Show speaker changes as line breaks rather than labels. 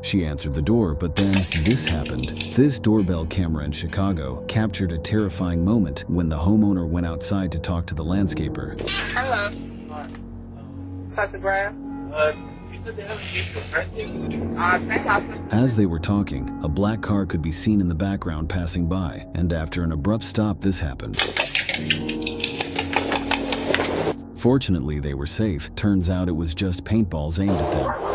She answered the door, but then this happened. This doorbell camera in Chicago captured a terrifying moment when the homeowner went outside to talk to the landscaper.
Hello. Photograph.
You said they have a gift for pricing?
Same house.
As they were talking, a black car could be seen in the background passing by, and after an abrupt stop, this happened. Fortunately, they were safe. Turns out it was just paintballs aimed at them.